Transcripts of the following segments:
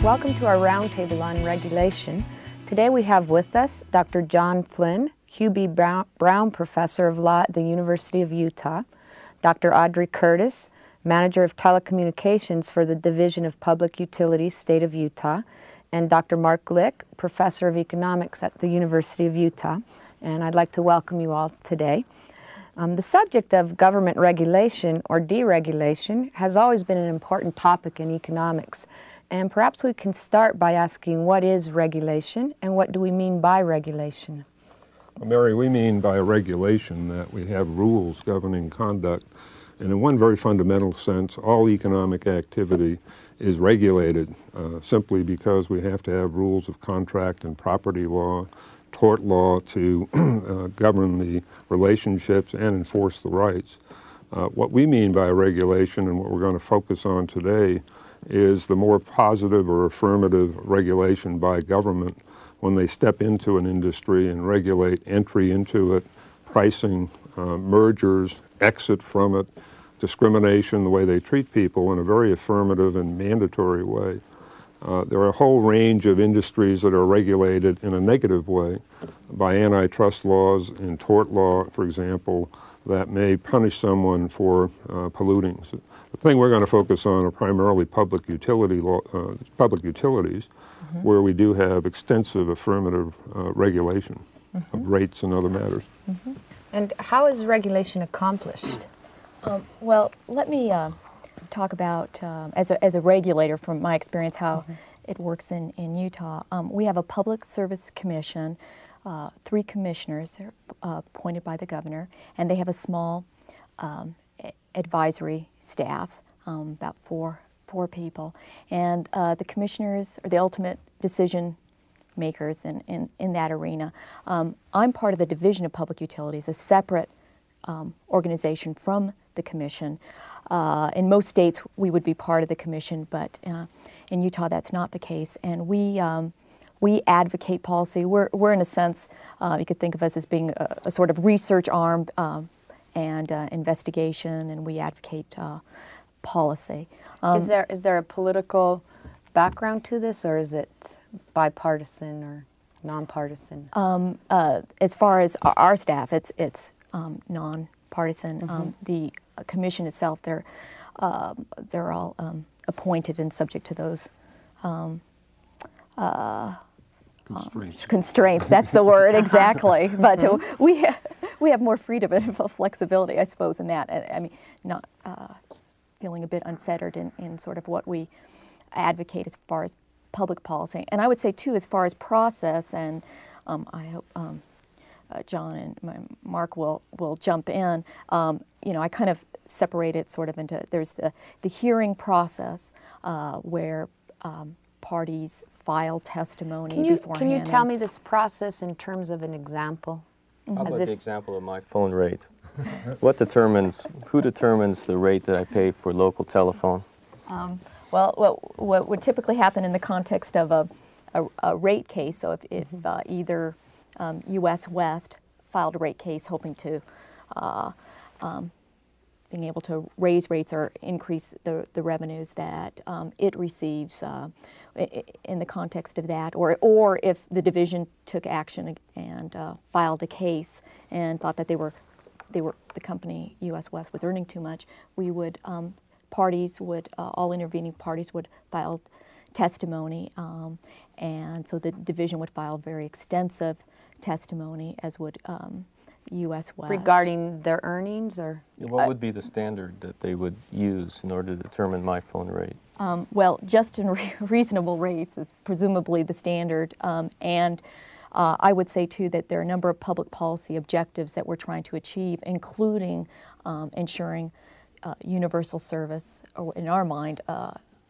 Welcome to our roundtable on regulation. Today we have with us Dr. John Flynn, Hugh Brown Professor of Law at the University of Utah, Dr. Audrey Curtis, Manager of Telecommunications for the Division of Public Utilities, State of Utah, and Dr. Mark Lick, Professor of Economics at the University of Utah. And I'd like to welcome you all today. The subject of government regulation or deregulation has always been an important topic in economics. And perhaps we can start by asking, what is regulation and what do we mean by regulation? Well, Mary, we mean by regulation that we have rules governing conduct. And in one very fundamental sense, all economic activity is regulated simply because we have to have rules of contract and property law, tort law to govern the relationships and enforce the rights. What we mean by regulation and what we're going to focus on today is the more positive or affirmative regulation by government when they step into an industry and regulate entry into it, pricing, mergers, exit from it, discrimination, the way they treat people in a very affirmative and mandatory way. There are a whole range of industries that are regulated in a negative way by antitrust laws and tort law, for example, that may punish someone for polluting. So the thing we're going to focus on are primarily public utilities, where we do have extensive affirmative regulation of rates and other matters. And how is regulation accomplished? Well, let me talk about, as a regulator from my experience, how it works in Utah. We have a Public Service Commission, 3 commissioners appointed by the governor, and they have a small advisory staff, about four people. And the commissioners are the ultimate decision makers in that arena. I'm part of the Division of Public Utilities, a separate organization from the commission. In most states, we would be part of the commission, but in Utah, that's not the case. And we advocate policy. We're in a sense, you could think of us as being a sort of research arm and investigation, and we advocate policy. Is there a political background to this, or is it bipartisan or nonpartisan? As far as our staff, it's nonpartisan. The commission itself, they're all appointed and subject to those constraints. That's the word, exactly. But we have more freedom and flexibility, I suppose, in that. I mean, not feeling a bit unfettered in sort of what we advocate as far as public policy. And I would say, too, as far as process, and I hope John and Mark will jump in. You know, I kind of separate it sort of into, there's the hearing process where parties file testimony beforehand. Can you tell me this process in terms of an example? How about the example of my phone rate? Who determines the rate that I pay for local telephone? Well, what would typically happen in the context of a rate case, so if either U.S. West filed a rate case hoping to being able to raise rates or increase the revenues that it receives in the context of that, or if the division took action and filed a case and thought that the company U.S. West was earning too much, we would all intervening parties would file testimony, and so the division would file very extensive testimony, as would U.S. West. Regarding their earnings, or? What would be the standard that they would use in order to determine my phone rate? Well, just and reasonable rates is presumably the standard, and I would say, too, that there are a number of public policy objectives that we're trying to achieve, including ensuring universal service, or in our mind,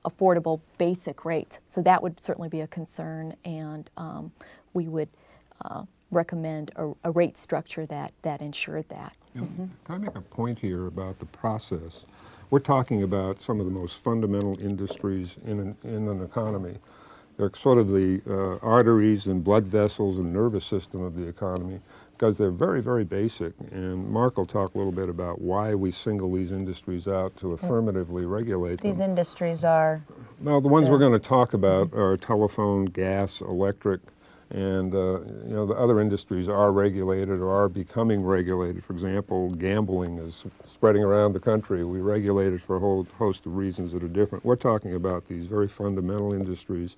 affordable basic rates. So that would certainly be a concern, and we would recommend a rate structure that ensured that. Can I make a point here about the process? We're talking about some of the most fundamental industries in an economy. They're sort of the arteries and blood vessels and nervous system of the economy. because they're very, very basic. And Mark will talk a little bit about why we single these industries out to affirmatively regulate them. These industries are? Well, the ones we're going to talk about are telephone, gas, electric, and you know, the other industries are regulated or are becoming regulated. For example, gambling is spreading around the country. We regulate it for a whole host of reasons that are different. We're talking about these very fundamental industries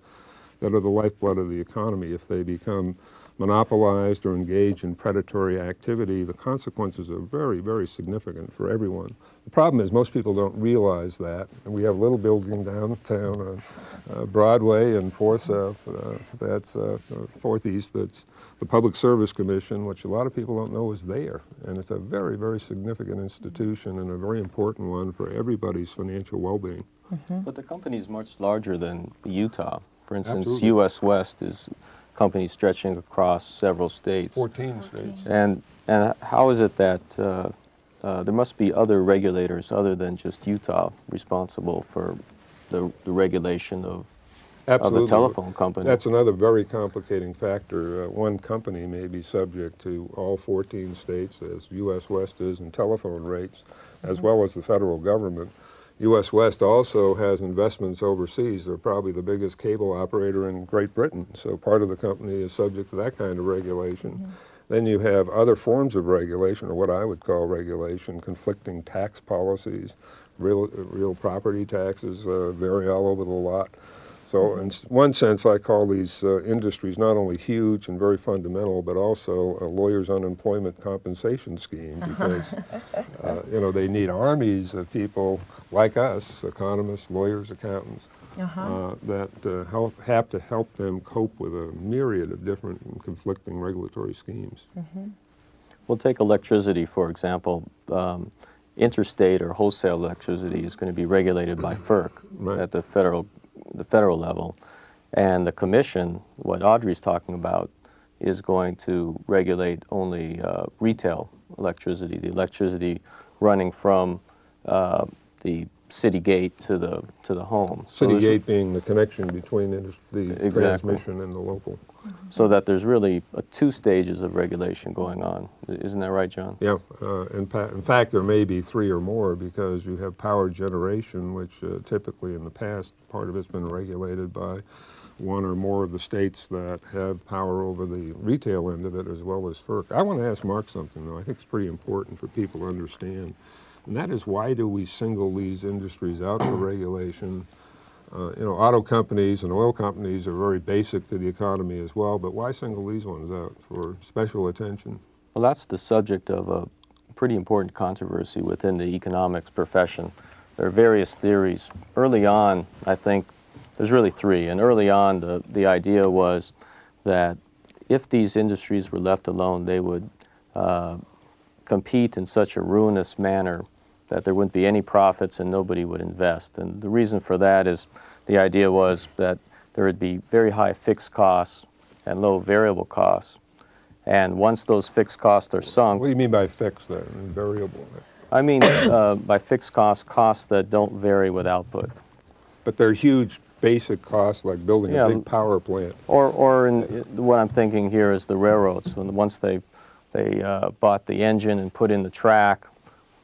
that are the lifeblood of the economy. If they become monopolized or engage in predatory activity, the consequences are very, very significant for everyone. The problem is most people don't realize that. And we have a little building downtown on Broadway and 4th South, that's 4th East, that's the Public Service Commission, which a lot of people don't know is there. And it's a very, very significant institution and a very important one for everybody's financial well-being. But the company is much larger than Utah. For instance, Absolutely. U.S. West is a company stretching across several states. 14 states. And how is it that there must be other regulators other than just Utah responsible for the regulation of the telephone company? That's another very complicating factor. One company may be subject to all 14 states, as U.S. West is, in telephone rates, as well as the federal government. U.S. West also has investments overseas. They're probably the biggest cable operator in Great Britain, so part of the company is subject to that kind of regulation. Then you have other forms of regulation, or what I would call regulation, conflicting tax policies. Real property taxes vary all over the lot. So in one sense, I call these industries not only huge and very fundamental, but also a lawyer's unemployment compensation scheme, because you know, they need armies of people like us, economists, lawyers, accountants, that have to help them cope with a myriad of different and conflicting regulatory schemes. We'll take electricity, for example. Interstate or wholesale electricity is going to be regulated by FERC at the federal level. And the commission, what Audrey's talking about, is going to regulate only retail electricity, the electricity running from the city gate to the home. City gate being the connection between the transmission and the local. So that there's really two stages of regulation going on. Isn't that right, John? Yeah. In fact, there may be 3 or more, because you have power generation, which typically in the past, part of it's been regulated by 1 or more of the states that have power over the retail end of it, as well as FERC. I want to ask Mark something, though. I think it's pretty important for people to understand. And that is, why do we single these industries out for regulation? You know, auto companies and oil companies are very basic to the economy as well, but why single these ones out for special attention? Well, that's the subject of a pretty important controversy within the economics profession. There are various theories. Early on, I think, there's really 3, and early on the idea was that if these industries were left alone, they would compete in such a ruinous manner that there wouldn't be any profits and nobody would invest. And the reason for that is the idea was that there would be very high fixed costs and low variable costs. And once those fixed costs are sunk... What do you mean by fixed then, and variable? I mean by fixed costs that don't vary with output. But they're huge basic costs, like building a big power plant. Or what I'm thinking here is the railroads. Once they bought the engine and put in the track,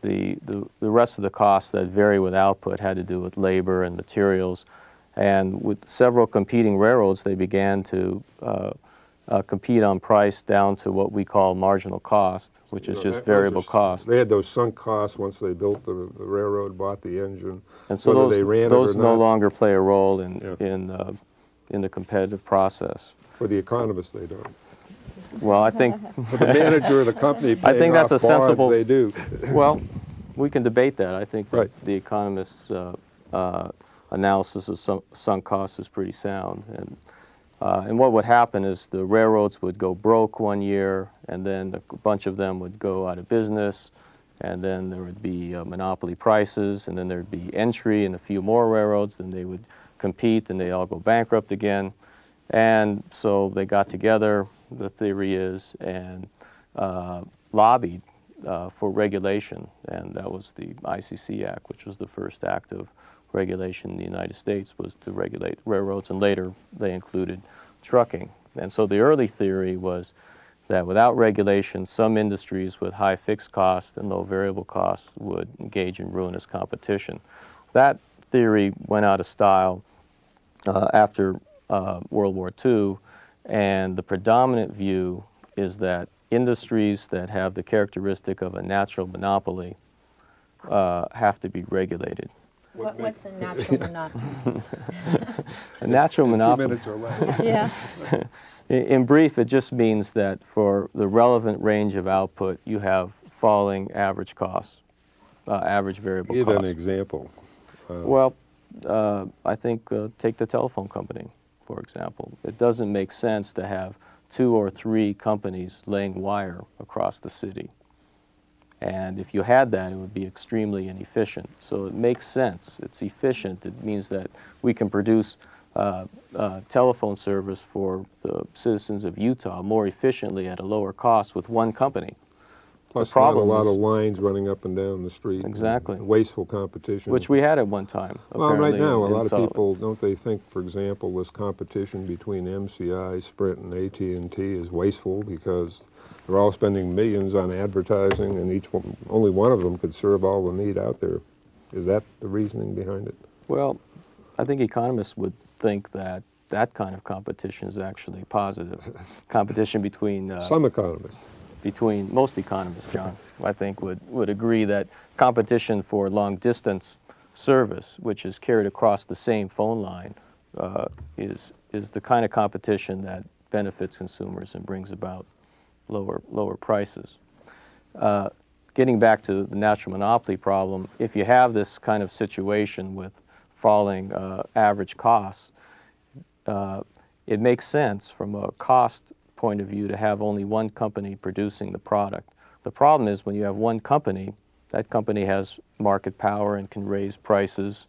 the rest of the costs that vary with output had to do with labor and materials. And with several competing railroads, they began to compete on price down to what we call marginal cost, which is just variable cost. They had those sunk costs once they built the railroad, bought the engine. And so those no longer play a role in the competitive process. For the economists, they don't. Well, I think for the manager of the company, I think that's a sensible. They do. Well, we can debate that. I think that the economist's analysis of sunk costs is pretty sound. And what would happen is the railroads would go broke one year, and then a bunch of them would go out of business, and then there would be monopoly prices, and then there'd be entry and a few more railroads, then they would compete, and they all go bankrupt again. And so they got together, the theory is, and lobbied for regulation, and that was the ICC Act, which was the first act of regulation in the United States, was to regulate railroads, and later they included trucking. And so the early theory was that without regulation, some industries with high fixed costs and low variable costs would engage in ruinous competition. That theory went out of style after World War II, and the predominant view is that industries that have the characteristic of a natural monopoly have to be regulated. What's a natural monopoly? A natural monopoly. 2 minutes or less. Yeah. In brief, it just means that for the relevant range of output, you have falling average costs, average variable Give costs. an example. Well, I think take the telephone company, for example. It doesn't make sense to have 2 or 3 companies laying wire across the city. And if you had that, it would be extremely inefficient. So it makes sense. It's efficient. It means that we can produce telephone service for the citizens of Utah more efficiently at a lower cost with one company. Plus, the problem not a lot is, of lines running up and down the street. Exactly. Wasteful competition. which we had at one time. Well, right apparently, now, a in lot of Sullivan. people, don't they think, for example, this competition between MCI, Sprint, and AT&T is wasteful because they're all spending millions on advertising, and only one of them could serve all the need out there. Is that the reasoning behind it? Well, I think economists would think that that kind of competition is actually positive. Competition between Some economists. most economists, John, I think would agree that competition for long distance service, which is carried across the same phone line, is the kind of competition that benefits consumers and brings about lower prices. Getting back to the natural monopoly problem, if you have this kind of situation with falling average costs, it makes sense from a cost point of view to have only one company producing the product. The problem is when you have one company, that company has market power and can raise prices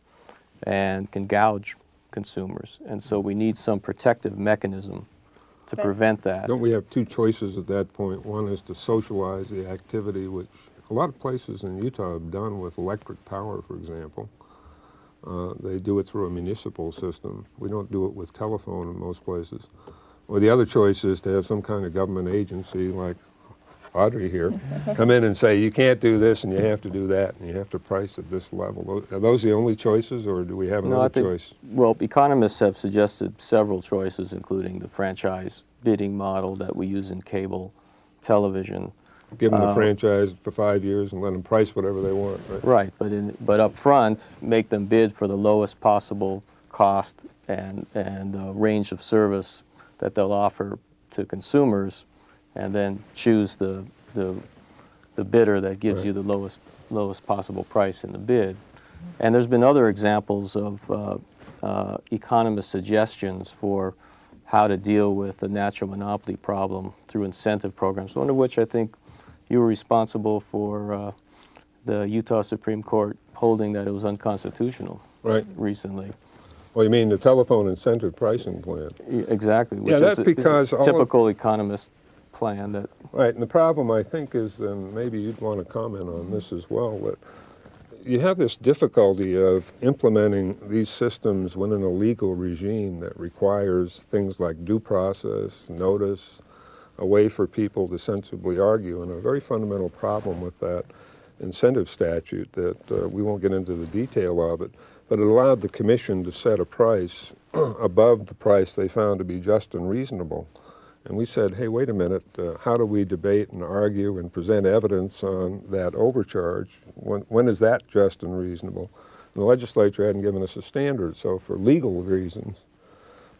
and can gouge consumers. And so we need some protective mechanism to prevent that. Don't we have 2 choices at that point? One is to socialize the activity, which a lot of places in Utah have done with electric power, for example. They do it through a municipal system. We don't do it with telephone in most places. Or the other choice is to have some kind of government agency like Audrey here come in and say, you can't do this and you have to do that and you have to price at this level. Are those the only choices, or do we have another choice? Well, economists have suggested several choices, including the franchise bidding model that we use in cable television. Give them the franchise for 5 years and let them price whatever they want, right? Right, but up front, make them bid for the lowest possible cost and range of service that they'll offer to consumers, and then choose the bidder that gives you the lowest possible price in the bid. And there's been other examples of economist suggestions for how to deal with the natural monopoly problem through incentive programs, one of which I think you were responsible for the Utah Supreme Court holding that it was unconstitutional recently. Well, you mean the telephone incentive pricing plan? Exactly, which that's is because a typical economist plan. That Right, and the problem I think is, and maybe you'd want to comment on this as well, that you have this difficulty of implementing these systems within a legal regime that requires things like due process, notice, a way for people to sensibly argue, and a very fundamental problem with that incentive statute that we won't get into the detail of it, but it allowed the commission to set a price above the price they found to be just and reasonable. And we said, hey, wait a minute, how do we debate and argue and present evidence on that overcharge? When is that just and reasonable? And the legislature hadn't given us a standard, so for legal reasons,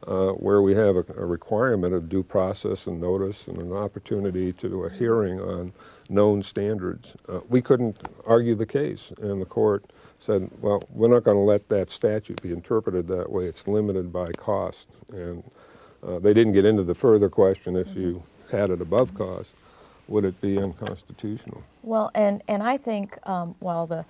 where we have a requirement of due process and notice and an opportunity to do a hearing on known standards, we couldn't argue the case. And the court said, well, we're not going to let that statute be interpreted that way. It's limited by cost. And they didn't get into the further question, if you had it above cost, would it be unconstitutional? Well, and I think while the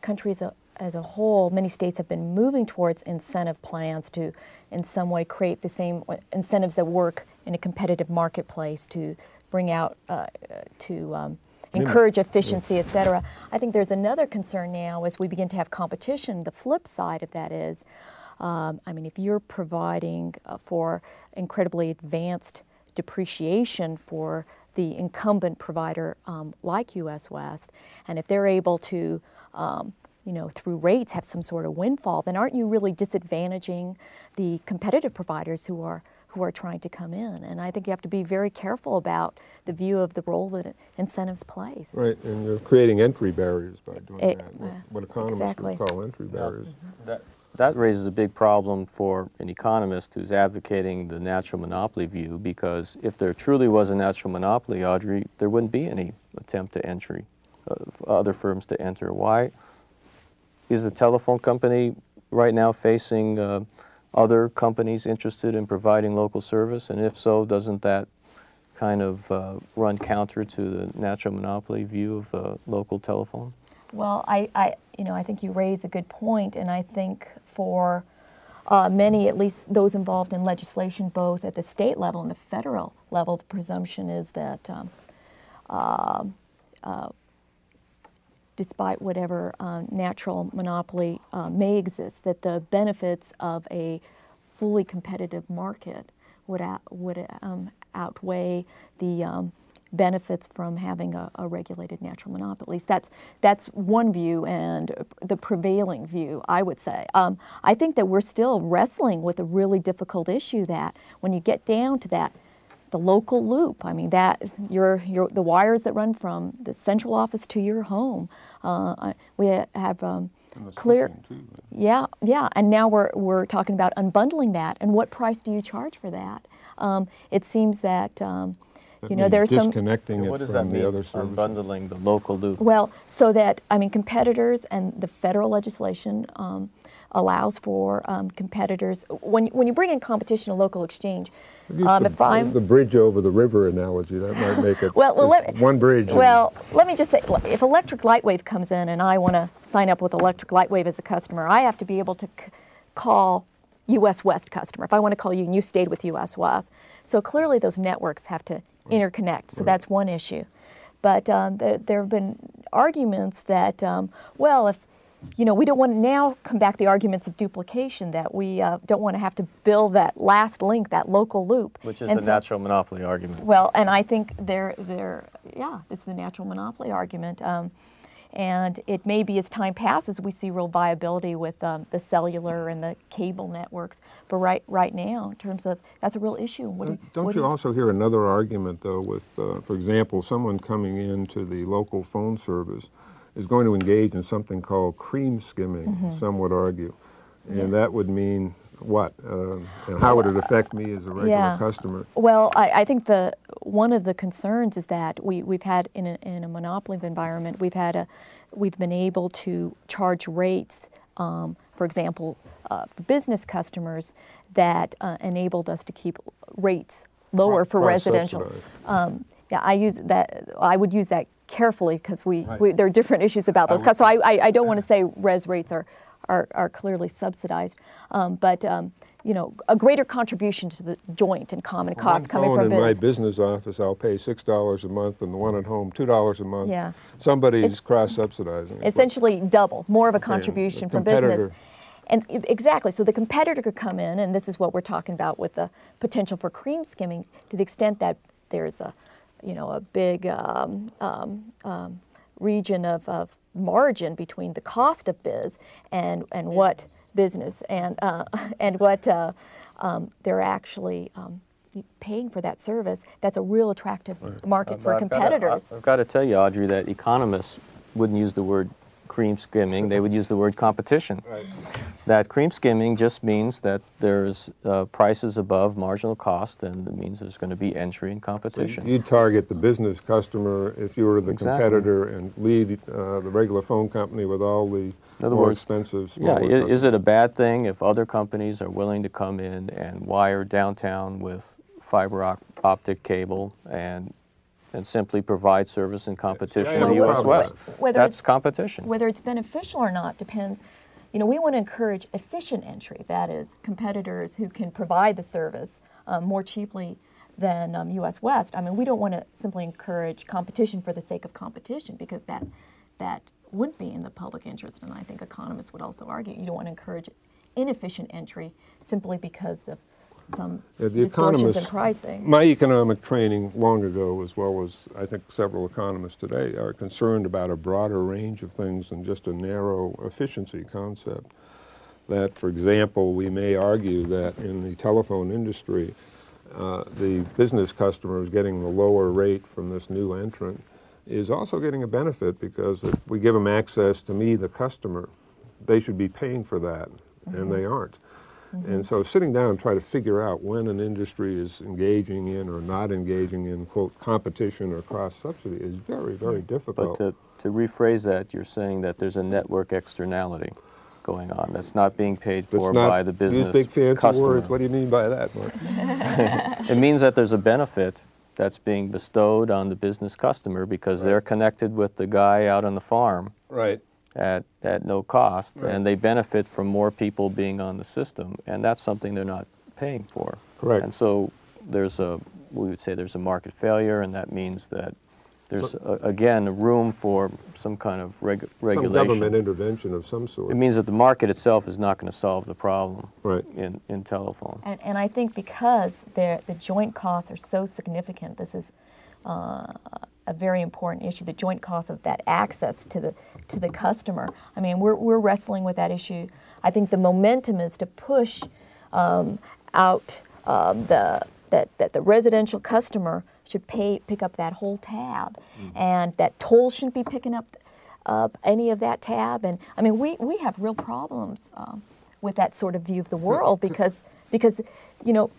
country as a whole, many states have been moving towards incentive plans to in some way create the same incentives that work in a competitive marketplace to bring out, encourage efficiency, et cetera. I think there's another concern now as we begin to have competition. The flip side of that is, I mean, if you're providing for incredibly advanced depreciation for the incumbent provider like U.S. West, and if they're able to, through rates have some sort of windfall, then aren't you really disadvantaging the competitive providers who are trying to come in? And I think you have to be very careful about the view of the role that incentives plays. Right, and you're creating entry barriers by doing that, what economists exactly. would call entry barriers. That raises a big problem for an economist who's advocating the natural monopoly view, because if there truly was a natural monopoly, Audrey, there wouldn't be any attempt to entry, other firms to enter. Why? Is the telephone company right now facing other companies interested in providing local service? And if so, doesn't that kind of run counter to the natural monopoly view of local telephone? Well, I think you raise a good point, and I think for many, at least those involved in legislation, both at the state level and the federal level, the presumption is that despite whatever natural monopoly may exist, that the benefits of a fully competitive market would outweigh the benefits from having a regulated natural monopoly. At least that's one view, and the prevailing view, I would say. I think that we're still wrestling with a really difficult issue, that when you get down to that, the local loop. I mean, that the wires that run from the central office to your home. We have clear. Too, yeah, and now we're talking about unbundling that, and what price do you charge for that? It seems that there's some disconnecting it what does from that mean, the other services. unbundling the local loop? Well, so that competitors, and the federal legislation allows for competitors when you bring in competition, a local exchange. If I'm the bridge over the river analogy, that might make it one bridge. Well, let me just say, if Electric Lightwave comes in and I want to sign up with Electric Lightwave as a customer, I have to be able to call U.S. West customer if I want to call you and you stayed with U.S. West. So clearly those networks have to interconnect. So that's one issue. But there have been arguments that, if we don't want to now come back the arguments of duplication, that we don't want to have to build that last link, that local loop. Which is the natural monopoly argument. Well, and I think it's the natural monopoly argument. And it may be as time passes, we see real viability with the cellular and the cable networks. But right now, in terms of, that's a real issue. Don't you also hear another argument, though, with, for example, someone coming into the local phone service is going to engage in something called cream skimming, some would argue. And that would mean what? And how would it affect me as a regular customer? Well, I think one of the concerns is that we've had in a monopoly environment, we've been able to charge rates, for example, for business customers that enabled us to keep rates lower for residential. I would use that carefully, because there are different issues about those. So I don't want to say res rates are clearly subsidized, but a greater contribution to the joint and common costs coming from business. In my business office, I'll pay $6 a month, and the one at home $2 a month. Yeah. Somebody's cross-subsidizing. Essentially double, more of a contribution from business. And exactly, so the competitor could come in, and this is what we're talking about with the potential for cream skimming, to the extent that there's a big region of margin between the cost of biz and what business and what they're actually paying for that service. That's a real attractive market for competitors. I've got to tell you, Audrey, that economists wouldn't use the word cream skimming. They would use the word competition. Right. That cream skimming just means that there's prices above marginal cost, and it means there's going to be entry and competition. So you'd target the business customer if you were the competitor, and leave the regular phone company with all the more expensive smaller customers. Is it a bad thing if other companies are willing to come in and wire downtown with fiber optic cable and simply provide service and competition in the U.S. West? That's competition. Whether it's beneficial or not depends. We want to encourage efficient entry, that is, competitors who can provide the service more cheaply than U.S. West. I mean, we don't want to simply encourage competition for the sake of competition, because that wouldn't be in the public interest, and I think economists would also argue you don't want to encourage inefficient entry simply because of some The distortions in economists, pricing. my economic training long ago, as well as I think several economists today, are concerned about a broader range of things than just a narrow efficiency concept. That, for example, we may argue that in the telephone industry, the business customer is getting the lower rate from this new entrant is also getting a benefit, because if we give them access to me, the customer, they should be paying for that, and they aren't. And so sitting down and try to figure out when an industry is engaging in or not engaging in, quote, competition or cross-subsidy is very, very difficult. But to rephrase that, you're saying that there's a network externality going on that's not being paid for by the business use big fancy customer. words. What do you mean by that, Mark? It means that there's a benefit that's being bestowed on the business customer because they're connected with the guy out on the farm Right. at no cost, and they benefit from more people being on the system, and that's something they're not paying for. Correct. And so we would say there's a market failure, and that means that there's, again, room for some kind of regulation. Some government intervention of some sort. It means that the market itself is not going to solve the problem in telephone. And I think because the joint costs are so significant, this is a very important issue, the joint cost of that access to the customer. I mean, we're wrestling with that issue. I think the momentum is to push out that the residential customer should pick up that whole tab, and that toll shouldn't be picking up any of that tab. And I mean, we have real problems with that sort of view of the world, because you know,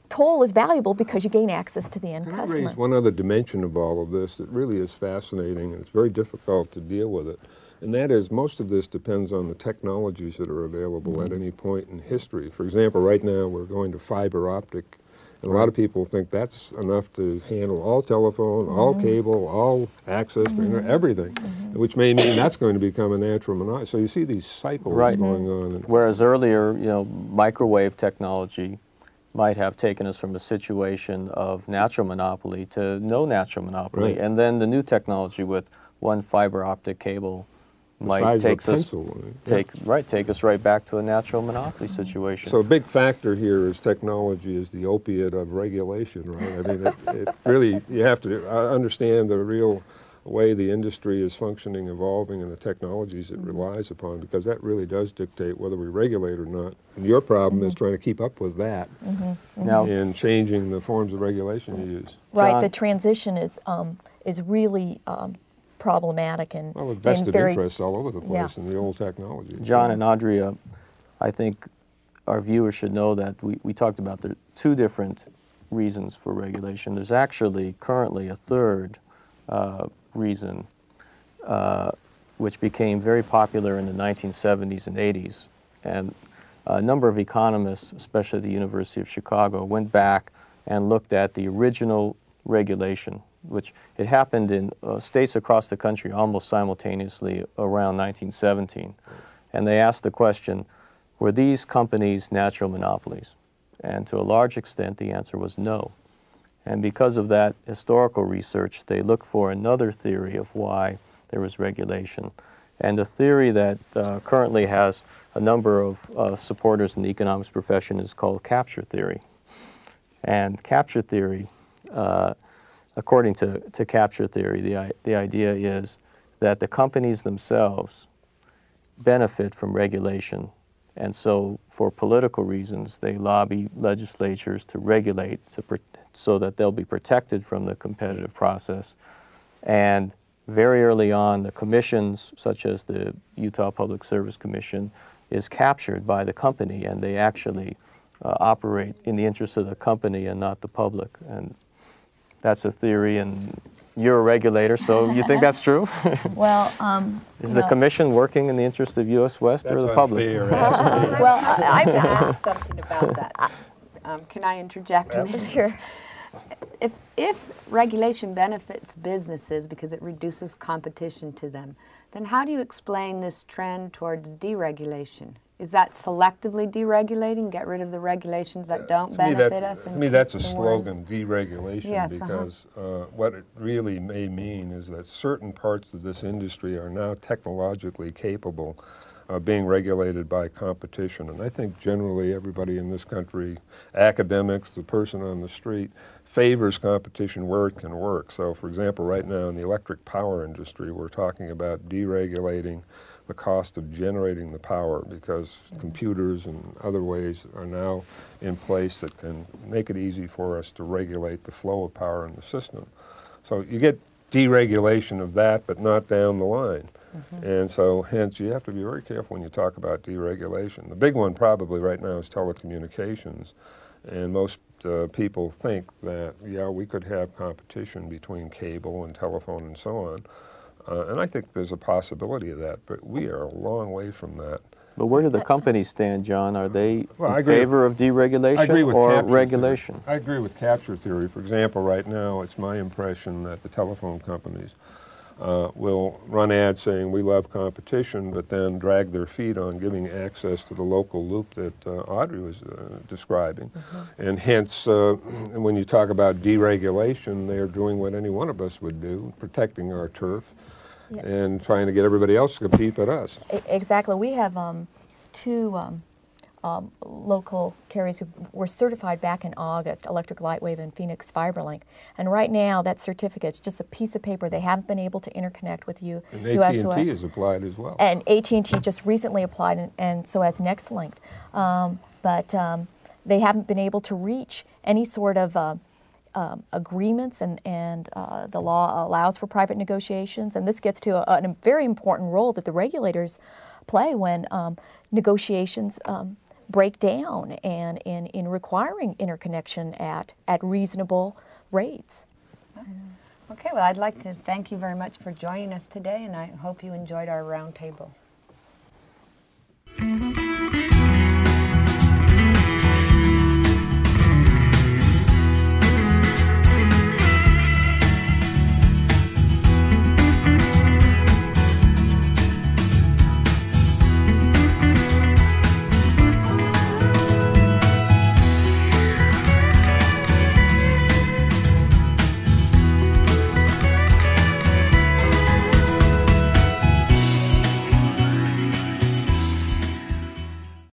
toll is valuable because you gain access to the end Can customer. I raise one other dimension of all of this that really is fascinating, and it's very difficult to deal with it, and that is most of this depends on the technologies that are available at any point in history. For example, right now we're going to fiber optic, and a lot of people think that's enough to handle all telephone, all cable, all access to everything, which may mean that's going to become a natural monopoly. So you see these cycles going on. Whereas earlier, you know, microwave technology might have taken us from a situation of natural monopoly to no natural monopoly, and then the new technology with one fiber optic cable might take us right back to a natural monopoly situation. So a big factor here is technology is the opiate of regulation, right? I mean, it really, you have to understand the real way the industry is functioning, evolving, and the technologies it relies upon, because that really does dictate whether we regulate or not. And your problem is trying to keep up with that and changing the forms of regulation you use. Right, John? the transition is really problematic and Well, with vested very interests all over the place in the old technology. John and Audrey, I think our viewers should know that we talked about the two different reasons for regulation. There's actually currently a third reason, which became very popular in the 1970s and 80s. And a number of economists, especially at the University of Chicago, went back and looked at the original regulation, which it happened in states across the country almost simultaneously around 1917. And they asked the question, were these companies natural monopolies? And to a large extent, the answer was no. And because of that historical research, they looked for another theory of why there was regulation. And the theory that currently has a number of supporters in the economics profession is called capture theory. And capture theory, according to capture theory, the idea is that the companies themselves benefit from regulation. And so for political reasons, they lobby legislatures to regulate so that they'll be protected from the competitive process. And very early on, the commissions, such as the Utah Public Service Commission, is captured by the company, and they actually operate in the interest of the company and not the public. And that's a theory, and you're a regulator, so you think that's true? well. Is the commission working in the interest of U.S. West or the public? Well, I can ask something about that. Can I interject? Sure. If regulation benefits businesses because it reduces competition to them, then how do you explain this trend towards deregulation? Is that selectively deregulating, get rid of the regulations that don't benefit us? To me, that's a slogan, deregulation, because what it really may mean is that certain parts of this industry are now technologically capable being regulated by competition. And I think generally everybody in this country, academics, the person on the street, favors competition where it can work. So for example, right now in the electric power industry, we're talking about deregulating the cost of generating the power because computers and other ways are now in place that can make it easy for us to regulate the flow of power in the system. So you get deregulation of that, but not down the line. And so hence you have to be very careful when you talk about deregulation. The big one probably right now is telecommunications. And most people think that, yeah, we could have competition between cable and telephone and so on. And I think there's a possibility of that, but we are a long way from that. But where do the companies stand, John? Are they Well, in favor of deregulation or regulation? Theory. I agree with capture theory. For example, right now it's my impression that the telephone companies will run ads saying we love competition, but then drag their feet on giving access to the local loop that Audrey was describing. And hence, when you talk about deregulation, they are doing what any one of us would do, protecting our turf and trying to get everybody else to compete but us. Exactly. We have two local carriers who were certified back in August, Electric Lightwave and Phoenix FiberLink. And right now that certificate's just a piece of paper. They haven't been able to interconnect with you. And AT&T has applied as well. And AT&T just recently applied, and so has NextLink. But they haven't been able to reach any sort of agreements, and the law allows for private negotiations. And this gets to a very important role that the regulators play when negotiations break down and in requiring interconnection at reasonable rates. Okay, well, I'd like to thank you very much for joining us today, and I hope you enjoyed our roundtable.